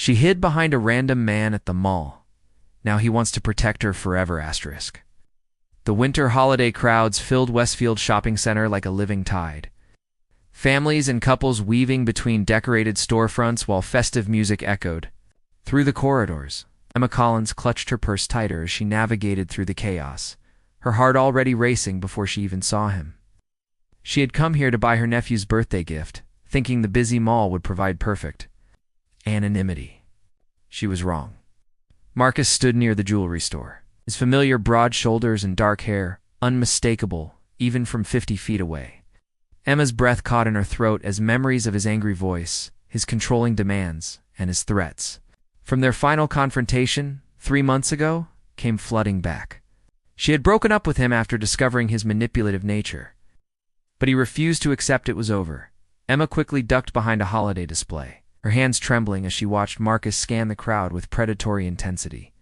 She hid behind a random man at the mall. Now he wants to protect her forever, asterisk. The winter holiday crowds filled Westfield Shopping Center like a living tide. Families and couples weaving between decorated storefronts while festive music echoed through the corridors. Emma Collins clutched her purse tighter as she navigated through the chaos, her heart already racing before she even saw him. She had come here to buy her nephew's birthday gift, thinking the busy mall would provide perfect anonymity. She was wrong. Marcus stood near the jewelry store, his familiar broad shoulders and dark hair unmistakable even from 50 feet away. Emma's breath caught in her throat as memories of his angry voice, his controlling demands, and his threats from their final confrontation 3 months ago came flooding back. She had broken up with him after discovering his manipulative nature, but he refused to accept it was over. Emma quickly ducked behind a holiday display, her hands trembling as she watched Marcus scan the crowd with predatory intensity.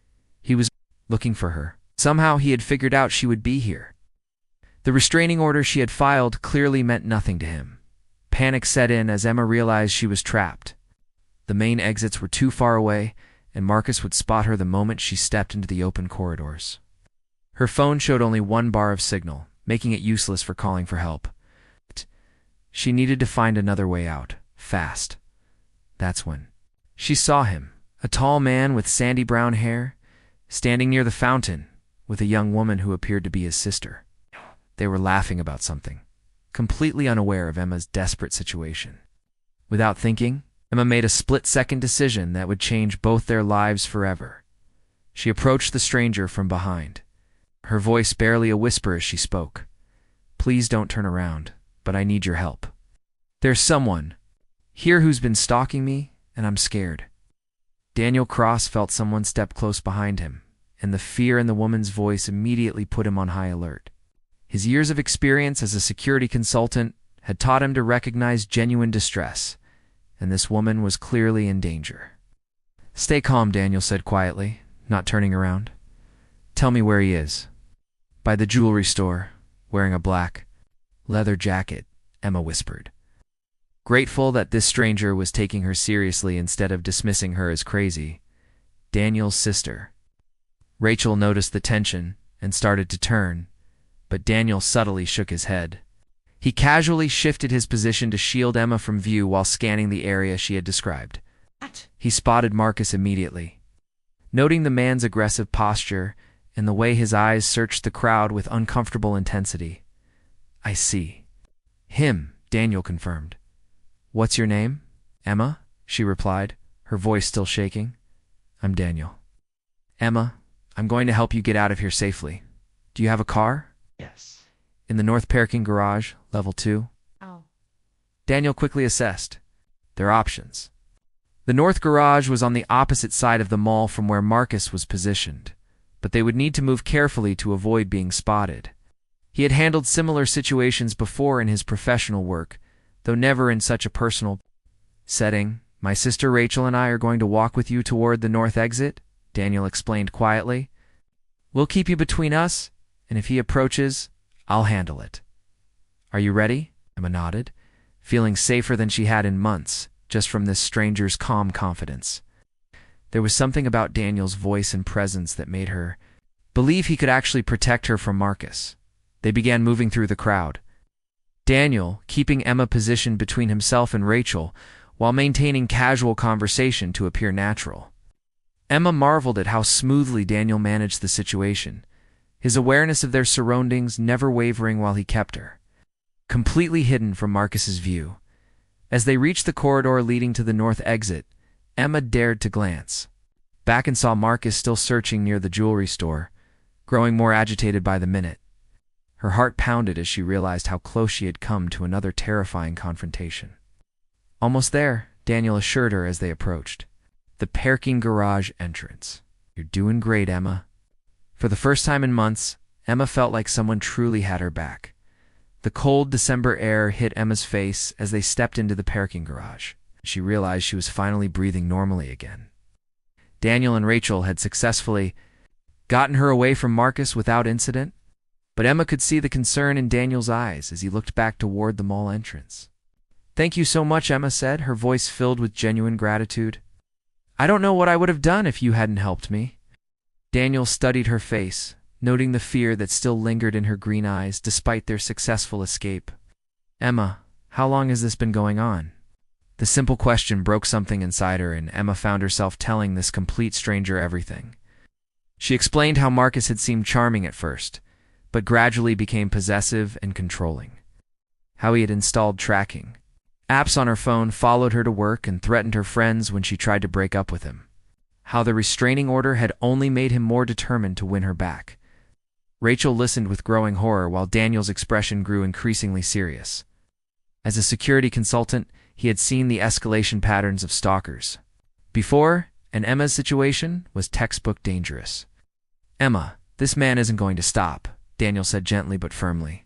He was looking for her. Somehow he had figured out she would be here. The restraining order she had filed clearly meant nothing to him. Panic set in as Emma realized she was trapped. The main exits were too far away, and Marcus would spot her the moment she stepped into the open corridors. Her phone showed only 1 bar of signal, making it useless for calling for help. She needed to find another way out, fast. That's when she saw him, a tall man with sandy brown hair, standing near the fountain with a young woman who appeared to be his sister. They were laughing about something, completely unaware of Emma's desperate situation. Without thinking, Emma made a split-second decision that would change both their lives forever. She approached the stranger from behind, her voice barely a whisper as she spoke. "Please don't turn around, but I need your help. There's someone here who's been stalking me, and I'm scared." Daniel Cross felt someone step close behind him, and the fear in the woman's voice immediately put him on high alert. His years of experience as a security consultant had taught him to recognize genuine distress, and this woman was clearly in danger. "Stay calm," Daniel said quietly, not turning around. "Tell me where he is." "By the jewelry store, wearing a black leather jacket," Emma whispered, grateful that this stranger was taking her seriously instead of dismissing her as crazy. Daniel's sister. Rachel noticed the tension and started to turn, but Daniel subtly shook his head. He casually shifted his position to shield Emma from view while scanning the area she had described. He spotted Marcus immediately. Noting the man's aggressive posture and the way his eyes searched the crowd with uncomfortable intensity. "I see him," Daniel confirmed. "What's your name?" "Emma," she replied, her voice still shaking. "I'm Daniel." "Emma, I'm going to help you get out of here safely. Do you have a car?" Yes. "In the north parking garage, level 2. Oh. Daniel quickly assessed their options. The north garage was on the opposite side of the mall from where Marcus was positioned, but they would need to move carefully to avoid being spotted. He had handled similar situations before in his professional work, though never in such a personal setting. "My sister Rachel and I are going to walk with you toward the north exit," Daniel explained quietly. "We'll keep you between us, and if he approaches, I'll handle it." "Are you ready?" Emma nodded, feeling safer than she had in months, just from this stranger's calm confidence. There was something about Daniel's voice and presence that made her believe he could actually protect her from Marcus. They began moving through the crowd, Daniel keeping Emma positioned between himself and Rachel while maintaining casual conversation to appear natural. Emma marveled at how smoothly Daniel managed the situation, his awareness of their surroundings never wavering while he kept her completely hidden from Marcus's view. As they reached the corridor leading to the north exit, Emma dared to glance back and saw Marcus still searching near the jewelry store, growing more agitated by the minute. Her heart pounded as she realized how close she had come to another terrifying confrontation. "Almost there," Daniel assured her as they approached. The parking garage entrance. "You're doing great, Emma." For the first time in months, Emma felt like someone truly had her back. The cold December air hit Emma's face as they stepped into the parking garage. She realized she was finally breathing normally again. Daniel and Rachel had successfully gotten her away from Marcus without incident, but Emma could see the concern in Daniel's eyes as he looked back toward the mall entrance. "Thank you so much," Emma said, her voice filled with genuine gratitude. I don't know what I would have done if you hadn't helped me. Daniel studied her face, noting the fear that still lingered in her green eyes despite their successful escape. Emma, how long has this been going on? The simple question broke something inside her, and Emma found herself telling this complete stranger everything. She explained how Marcus had seemed charming at first, but gradually became possessive and controlling. How he had installed tracking apps on her phone, followed her to work, and threatened her friends when she tried to break up with him. How the restraining order had only made him more determined to win her back. Rachel listened with growing horror while Daniel's expression grew increasingly serious. As a security consultant, he had seen the escalation patterns of stalkers before, and Emma's situation was textbook dangerous. Emma, this man isn't going to stop, Daniel said gently but firmly.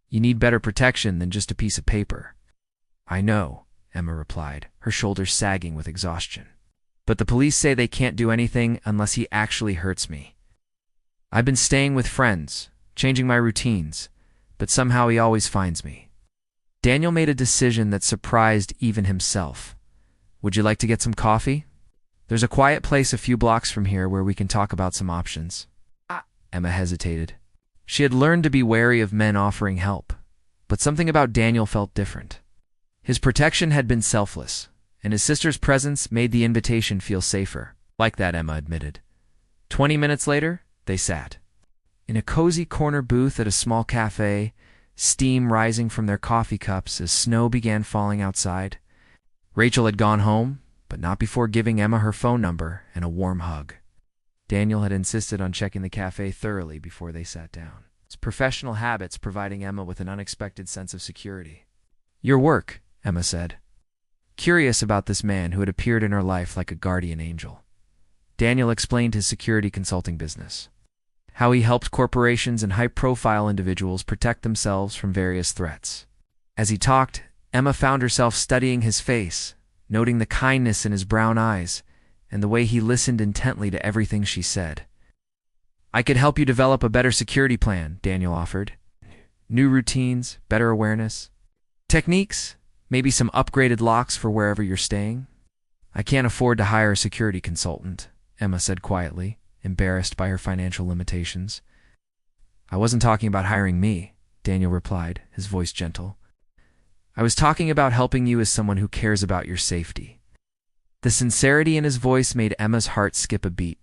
You need better protection than just a piece of paper. I know, Emma replied, her shoulders sagging with exhaustion. But the police say they can't do anything unless he actually hurts me. I've been staying with friends, changing my routines, but somehow he always finds me. Daniel made a decision that surprised even himself. Would you like to get some coffee? There's a quiet place a few blocks from here where we can talk about some options. Emma hesitated. She had learned to be wary of men offering help, but something about Daniel felt different. His protection had been selfless, and his sister's presence made the invitation feel safer. Like that, Emma admitted. 20 minutes later, they sat. In a cozy corner booth at a small cafe, steam rising from their coffee cups as snow began falling outside. Rachel had gone home, but not before giving Emma her phone number and a warm hug. Daniel had insisted on checking the cafe thoroughly before they sat down, his professional habits providing Emma with an unexpected sense of security. Your work, Emma said, curious about this man who had appeared in her life like a guardian angel. Daniel explained his security consulting business, how he helped corporations and high-profile individuals protect themselves from various threats. As he talked, Emma found herself studying his face, noting the kindness in his brown eyes and the way he listened intently to everything she said. I could help you develop a better security plan, Daniel offered. New routines, better awareness, techniques, maybe some upgraded locks for wherever you're staying. I can't afford to hire a security consultant, Emma said quietly, embarrassed by her financial limitations. I wasn't talking about hiring me, Daniel replied, his voice gentle. I was talking about helping you as someone who cares about your safety. The sincerity in his voice made Emma's heart skip a beat.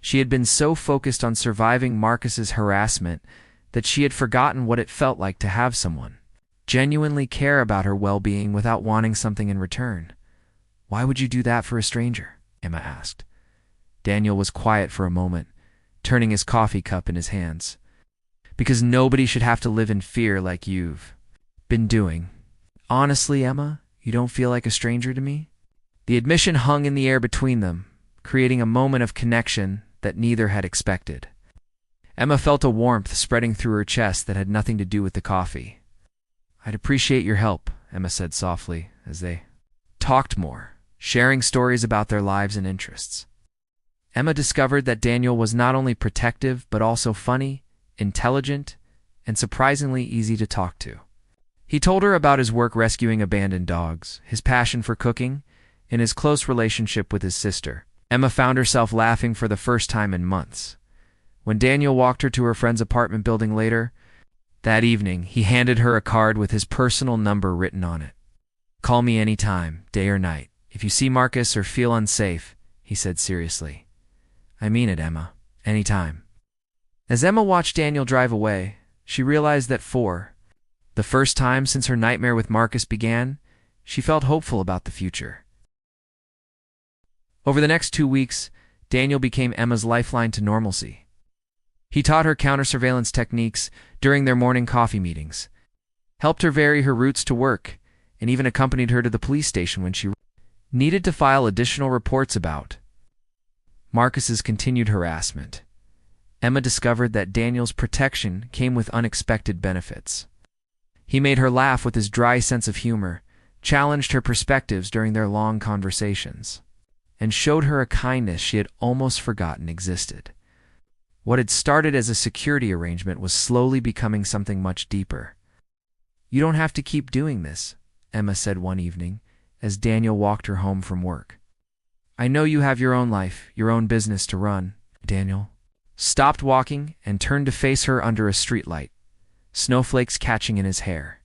She had been so focused on surviving Marcus's harassment that she had forgotten what it felt like to have someone genuinely care about her well-being without wanting something in return. Why would you do that for a stranger? Emma asked. Daniel was quiet for a moment, turning his coffee cup in his hands. Because nobody should have to live in fear like you've been doing. Honestly, Emma, you don't feel like a stranger to me? The admission hung in the air between them, creating a moment of connection that neither had expected. Emma felt a warmth spreading through her chest that had nothing to do with the coffee. I'd appreciate your help, Emma said softly, as they talked more, sharing stories about their lives and interests. Emma discovered that Daniel was not only protective but also funny, intelligent, and surprisingly easy to talk to. He told her about his work rescuing abandoned dogs, his passion for cooking, and his close relationship with his sister. Emma found herself laughing for the first time in months. When Daniel walked her to her friend's apartment building later, that evening, he handed her a card with his personal number written on it. Call me any time, day or night, if you see Marcus or feel unsafe, he said seriously. I mean it, Emma. Any time. As Emma watched Daniel drive away, she realized that for the first time since her nightmare with Marcus began, she felt hopeful about the future. Over the next 2 weeks, Daniel became Emma's lifeline to normalcy. He taught her counter-surveillance techniques during their morning coffee meetings, helped her vary her routes to work, and even accompanied her to the police station when she needed to file additional reports about Marcus's continued harassment. Emma discovered that Daniel's protection came with unexpected benefits. He made her laugh with his dry sense of humor, challenged her perspectives during their long conversations, and showed her a kindness she had almost forgotten existed. What had started as a security arrangement was slowly becoming something much deeper. You don't have to keep doing this, Emma said one evening, as Daniel walked her home from work. I know you have your own life, your own business to run. Daniel stopped walking and turned to face her under a streetlight, snowflakes catching in his hair.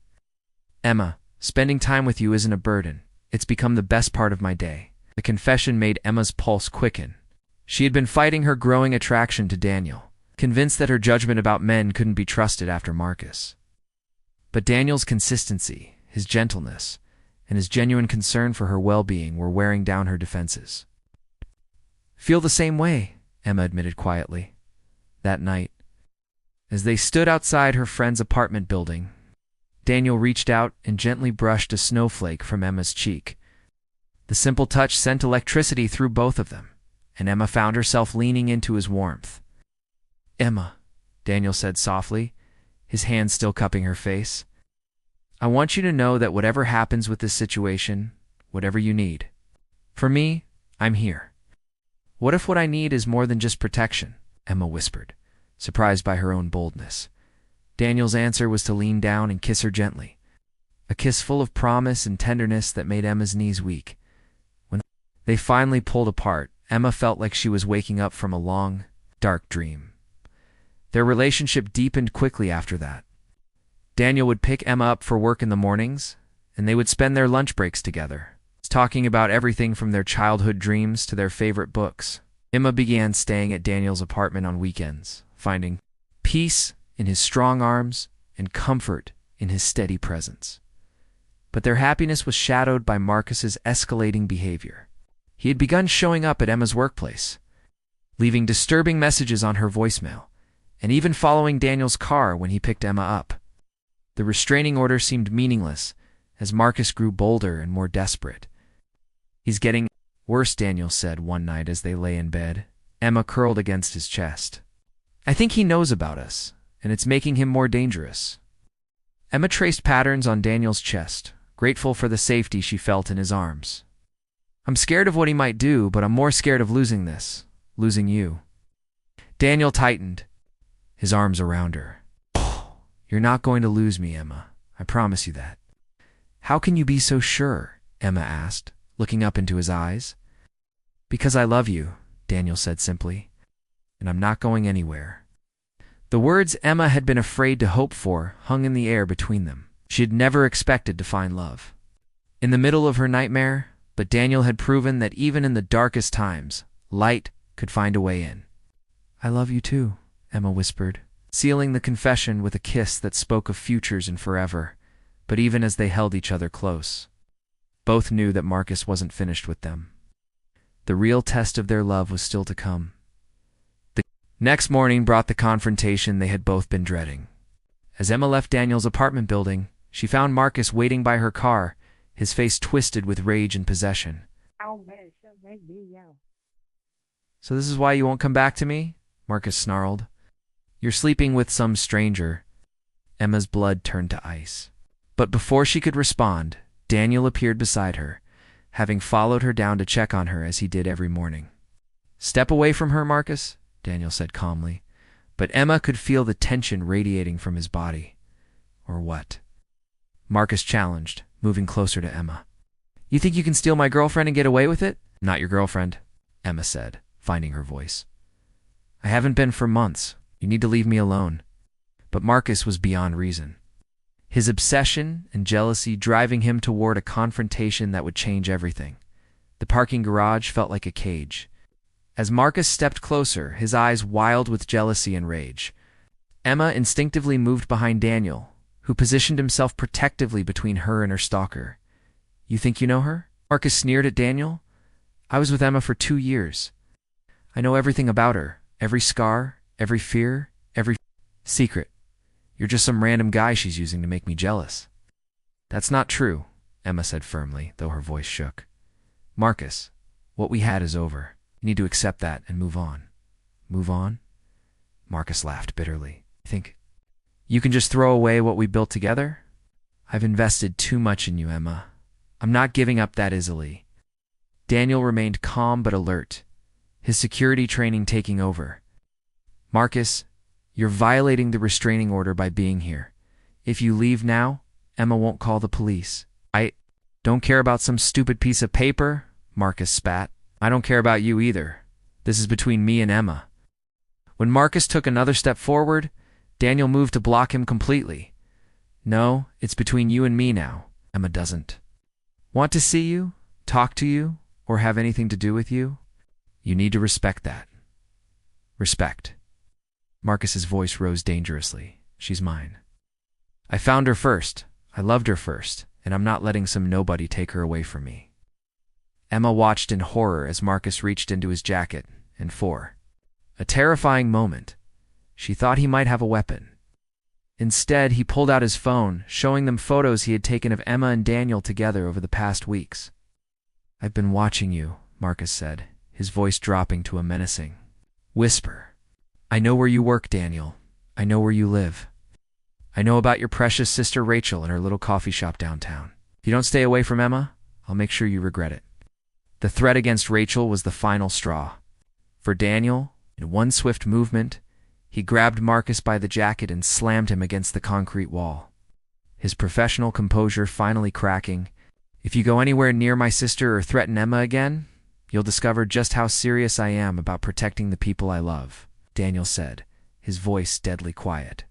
Emma, spending time with you isn't a burden. It's become the best part of my day. The confession made Emma's pulse quicken. She had been fighting her growing attraction to Daniel, convinced that her judgment about men couldn't be trusted after Marcus. But Daniel's consistency, his gentleness, and his genuine concern for her well-being were wearing down her defenses. Feel the same way, Emma admitted quietly. That night, as they stood outside her friend's apartment building, Daniel reached out and gently brushed a snowflake from Emma's cheek. The simple touch sent electricity through both of them, and Emma found herself leaning into his warmth. Emma, Daniel said softly, his hand still cupping her face. I want you to know that whatever happens with this situation, whatever you need, for me, I'm here. What if what I need is more than just protection? Emma whispered, surprised by her own boldness. Daniel's answer was to lean down and kiss her gently, a kiss full of promise and tenderness that made Emma's knees weak. When they finally pulled apart, Emma felt like she was waking up from a long, dark dream. Their relationship deepened quickly after that. Daniel would pick Emma up for work in the mornings, and they would spend their lunch breaks together, talking about everything from their childhood dreams to their favorite books. Emma began staying at Daniel's apartment on weekends, finding peace in his strong arms and comfort in his steady presence. But their happiness was shadowed by Marcus's escalating behavior. He had begun showing up at Emma's workplace, leaving disturbing messages on her voicemail, and even following Daniel's car when he picked Emma up. The restraining order seemed meaningless as Marcus grew bolder and more desperate. He's getting worse, Daniel said one night as they lay in bed. Emma curled against his chest. I think he knows about us, and it's making him more dangerous. Emma traced patterns on Daniel's chest, grateful for the safety she felt in his arms. I'm scared of what he might do, but I'm more scared of losing you. Daniel tightened his arms around her. You're not going to lose me, Emma. I promise you that. How can you be so sure? Emma asked, looking up into his eyes. Because I love you, Daniel said simply, and I'm not going anywhere. The words Emma had been afraid to hope for hung in the air between them. She had never expected to find love in the middle of her nightmare, but Daniel had proven that even in the darkest times, light could find a way in. I love you too, Emma whispered, sealing the confession with a kiss that spoke of futures and forever. But even as they held each other close, both knew that Marcus wasn't finished with them. The real test of their love was still to come. The next morning brought the confrontation they had both been dreading. As Emma left Daniel's apartment building, she found Marcus waiting by her car, his face twisted with rage and possession. So this is why you won't come back to me? Marcus snarled. You're sleeping with some stranger. Emma's blood turned to ice. But before she could respond, Daniel appeared beside her, having followed her down to check on her as he did every morning. Step away from her, Marcus, Daniel said calmly, but Emma could feel the tension radiating from his body. Or what? Marcus challenged, moving closer to Emma. You think you can steal my girlfriend and get away with it? Not your girlfriend, Emma said, finding her voice. I haven't been for months. You need to leave me alone. But Marcus was beyond reason, his obsession and jealousy driving him toward a confrontation that would change everything. The parking garage felt like a cage. As Marcus stepped closer, his eyes wild with jealousy and rage, Emma instinctively moved behind Daniel, who positioned himself protectively between her and her stalker. You think you know her? Marcus sneered at Daniel. I was with Emma for 2 years. I know everything about her, every scar, every fear, every secret. You're just some random guy she's using to make me jealous. That's not true, Emma said firmly, though her voice shook. Marcus, what we had is over. You need to accept that and move on. Move on? Marcus laughed bitterly. You think you can just throw away what we built together? I've invested too much in you, Emma. I'm not giving up that easily. Daniel remained calm but alert, his security training taking over. Marcus, you're violating the restraining order by being here. If you leave now, Emma won't call the police. I don't care about some stupid piece of paper, Marcus spat. I don't care about you either. This is between me and Emma. When Marcus took another step forward, Daniel moved to block him completely. No, it's between you and me now. Emma doesn't want to see you, talk to you, or have anything to do with you. You need to respect that. Respect. Marcus's voice rose dangerously. She's mine. I found her first. I loved her first, and I'm not letting some nobody take her away from me. Emma watched in horror as Marcus reached into his jacket, and for a terrifying moment, she thought he might have a weapon. Instead, he pulled out his phone, showing them photos he had taken of Emma and Daniel together over the past weeks. I've been watching you, Marcus said, his voice dropping to a menacing whisper. I know where you work, Daniel. I know where you live. I know about your precious sister Rachel and her little coffee shop downtown. If you don't stay away from Emma, I'll make sure you regret it. The threat against Rachel was the final straw. For Daniel, in one swift movement, he grabbed Marcus by the jacket and slammed him against the concrete wall. His professional composure finally cracking. If you go anywhere near my sister or threaten Emma again, you'll discover just how serious I am about protecting the people I love, Daniel said, his voice deadly quiet.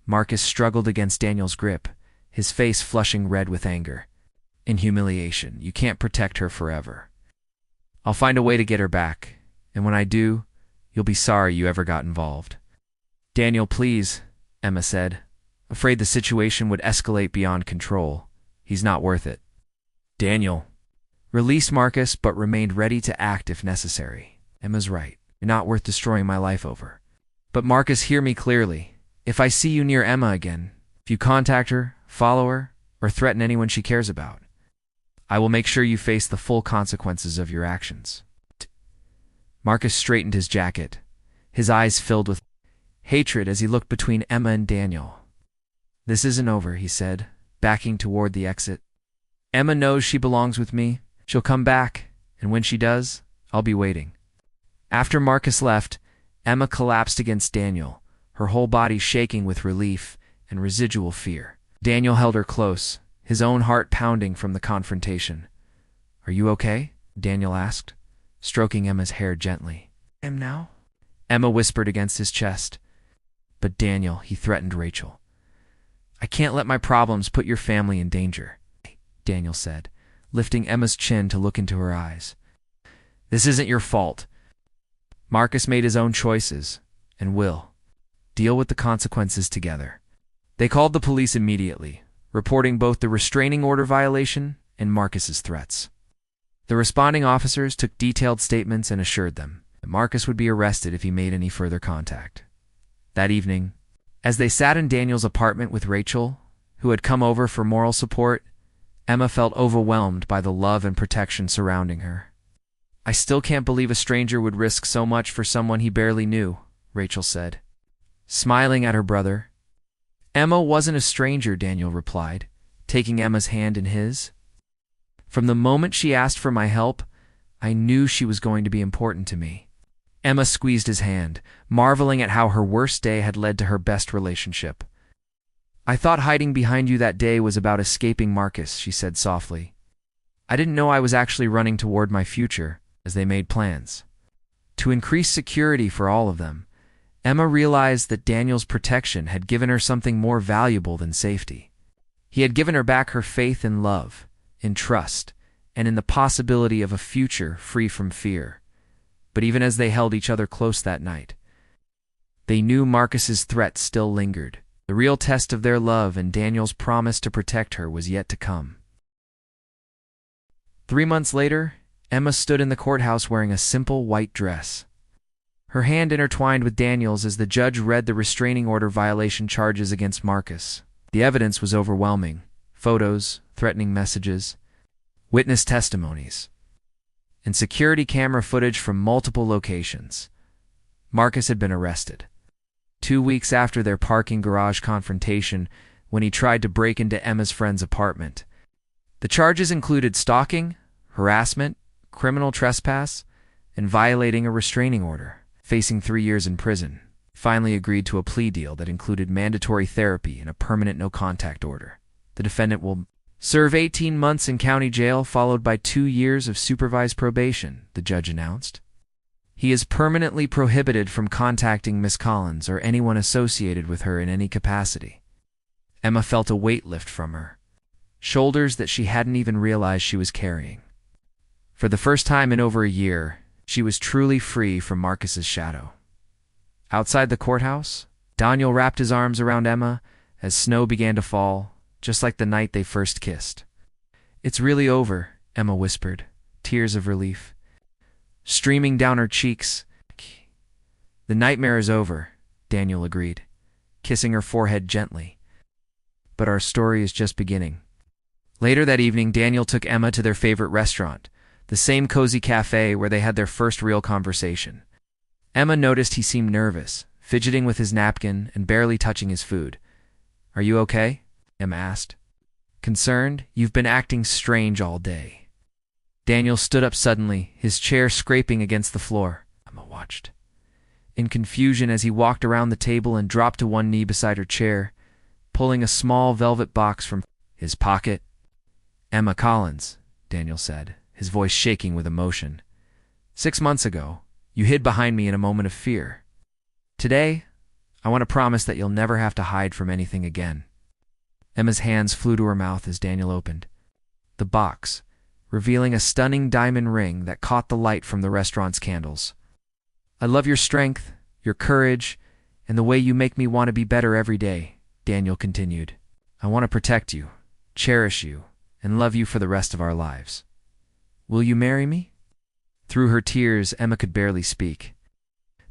Marcus struggled against Daniel's grip, his face flushing red with anger. In humiliation, you can't protect her forever. I'll find a way to get her back, and when I do, you'll be sorry you ever got involved. Daniel, please, Emma said, afraid the situation would escalate beyond control. He's not worth it. Daniel released Marcus but remained ready to act if necessary. Emma's right. You're not worth destroying my life over. But Marcus, hear me clearly. If I see you near Emma again, if you contact her, follow her, or threaten anyone she cares about, I will make sure you face the full consequences of your actions. Marcus straightened his jacket, his eyes filled with hatred as he looked between Emma and Daniel. This isn't over, he said, backing toward the exit. Emma knows she belongs with me. She'll come back, and when she does, I'll be waiting. After Marcus left, Emma collapsed against Daniel, her whole body shaking with relief and residual fear. Daniel held her close, his own heart pounding from the confrontation. Are you okay? Daniel asked, stroking Emma's hair gently. Am now? Emma whispered against his chest. But Daniel, he threatened Rachel. I can't let my problems put your family in danger, Daniel said, lifting Emma's chin to look into her eyes. This isn't your fault. Marcus made his own choices, and will deal with the consequences together. They called the police immediately, reporting both the restraining order violation and Marcus's threats. The responding officers took detailed statements and assured them that Marcus would be arrested if he made any further contact. That evening, as they sat in Daniel's apartment with Rachel, who had come over for moral support, Emma felt overwhelmed by the love and protection surrounding her. I still can't believe a stranger would risk so much for someone he barely knew, Rachel said, smiling at her brother. Emma wasn't a stranger, Daniel replied, taking Emma's hand in his. From the moment she asked for my help, I knew she was going to be important to me. Emma squeezed his hand, marveling at how her worst day had led to her best relationship. I thought hiding behind you that day was about escaping Marcus, she said softly. I didn't know I was actually running toward my future as they made plans. To increase security for all of them, Emma realized that Daniel's protection had given her something more valuable than safety. He had given her back her faith in love, in trust, and in the possibility of a future free from fear. But even as they held each other close that night, they knew Marcus's threat still lingered. The real test of their love and Daniel's promise to protect her was yet to come. 3 months later, Emma stood in the courthouse wearing a simple white dress. Her hand intertwined with Daniel's as the judge read the restraining order violation charges against Marcus. The evidence was overwhelming. Photos, threatening messages, witness testimonies, and security camera footage from multiple locations. Marcus had been arrested 2 weeks after their parking garage confrontation when he tried to break into Emma's friend's apartment. The charges included stalking, harassment, criminal trespass, and violating a restraining order. Facing 3 years in prison, finally agreed to a plea deal that included mandatory therapy and a permanent no-contact order. The defendant will Serve 18 months in county jail followed by 2 years of supervised probation, the judge announced. He is permanently prohibited from contacting Miss Collins or anyone associated with her in any capacity. Emma felt a weight lift from her shoulders that she hadn't even realized she was carrying. For the first time in over a year, she was truly free from Marcus's shadow. Outside the courthouse, Daniel wrapped his arms around Emma as snow began to fall, just like the night they first kissed. "It's really over," Emma whispered, tears of relief streaming down her cheeks. "The nightmare is over," Daniel agreed, kissing her forehead gently. "But our story is just beginning." Later that evening, Daniel took Emma to their favorite restaurant, the same cozy cafe where they had their first real conversation. Emma noticed he seemed nervous, fidgeting with his napkin and barely touching his food. "Are you okay?" Emma asked. "Concerned? You've been acting strange all day." Daniel stood up suddenly, his chair scraping against the floor. Emma watched in confusion as he walked around the table and dropped to one knee beside her chair, pulling a small velvet box from his pocket. "Emma Collins," Daniel said, his voice shaking with emotion. "6 months ago, you hid behind me in a moment of fear. Today, I want to promise that you'll never have to hide from anything again." Emma's hands flew to her mouth as Daniel opened the box, revealing a stunning diamond ring that caught the light from the restaurant's candles. "I love your strength, your courage, and the way you make me want to be better every day," Daniel continued. "I want to protect you, cherish you, and love you for the rest of our lives. Will you marry me?" Through her tears, Emma could barely speak.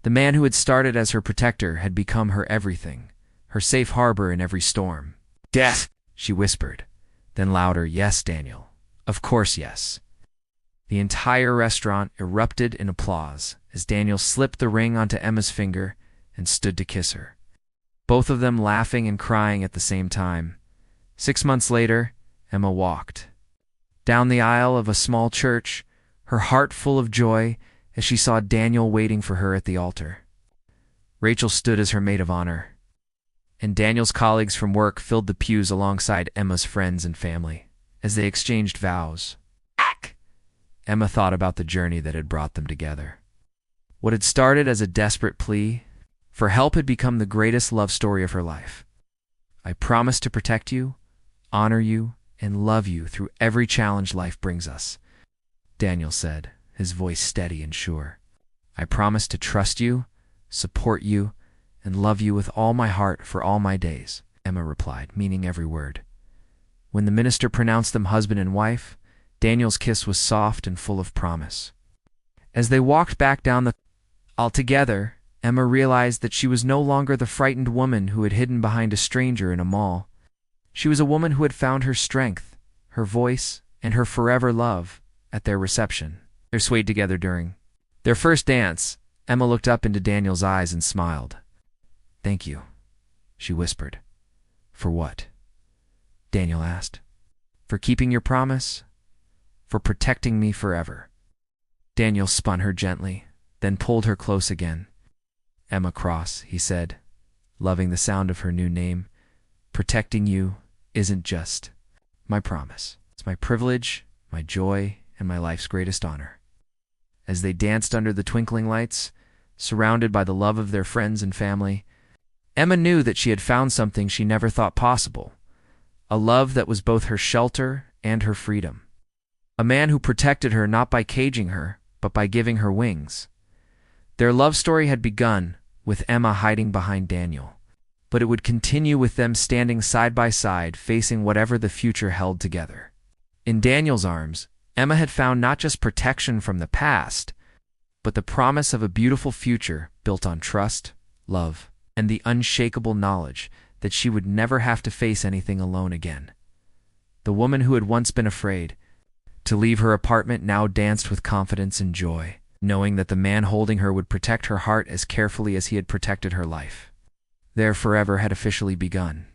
The man who had started as her protector had become her everything, her safe harbor in every storm. "Death," she whispered, then louder, "Yes, Daniel. Of course, yes." The entire restaurant erupted in applause as Daniel slipped the ring onto Emma's finger and stood to kiss her, both of them laughing and crying at the same time. 6 months later, Emma walked down the aisle of a small church, her heart full of joy as she saw Daniel waiting for her at the altar. Rachel stood as her maid of honor, and Daniel's colleagues from work filled the pews alongside Emma's friends and family as they exchanged vows. Emma thought about the journey that had brought them together. What had started as a desperate plea for help had become the greatest love story of her life. "I promise to protect you, honor you, and love you through every challenge life brings us," Daniel said, his voice steady and sure. "I promise to trust you, support you, and love you with all my heart for all my days," Emma replied, meaning every word. When the minister pronounced them husband and wife, Daniel's kiss was soft and full of promise. As they walked back down the aisle together, Emma realized that she was no longer the frightened woman who had hidden behind a stranger in a mall. She was a woman who had found her strength, her voice, and her forever love at their reception. They swayed together during their first dance. Emma looked up into Daniel's eyes and smiled. "Thank you," she whispered. "For what?" Daniel asked. "For keeping your promise, for protecting me forever." Daniel spun her gently, then pulled her close again. "Emma Cross," he said, loving the sound of her new name. "Protecting you isn't just my promise. It's my privilege, my joy, and my life's greatest honor." As they danced under the twinkling lights, surrounded by the love of their friends and family, Emma knew that she had found something she never thought possible, a love that was both her shelter and her freedom. A man who protected her not by caging her, but by giving her wings. Their love story had begun with Emma hiding behind Daniel, but it would continue with them standing side by side, facing whatever the future held together. In Daniel's arms, Emma had found not just protection from the past, but the promise of a beautiful future built on trust, love, and the unshakable knowledge that she would never have to face anything alone again. The woman who had once been afraid to leave her apartment now danced with confidence and joy, knowing that the man holding her would protect her heart as carefully as he had protected her life. Their forever had officially begun.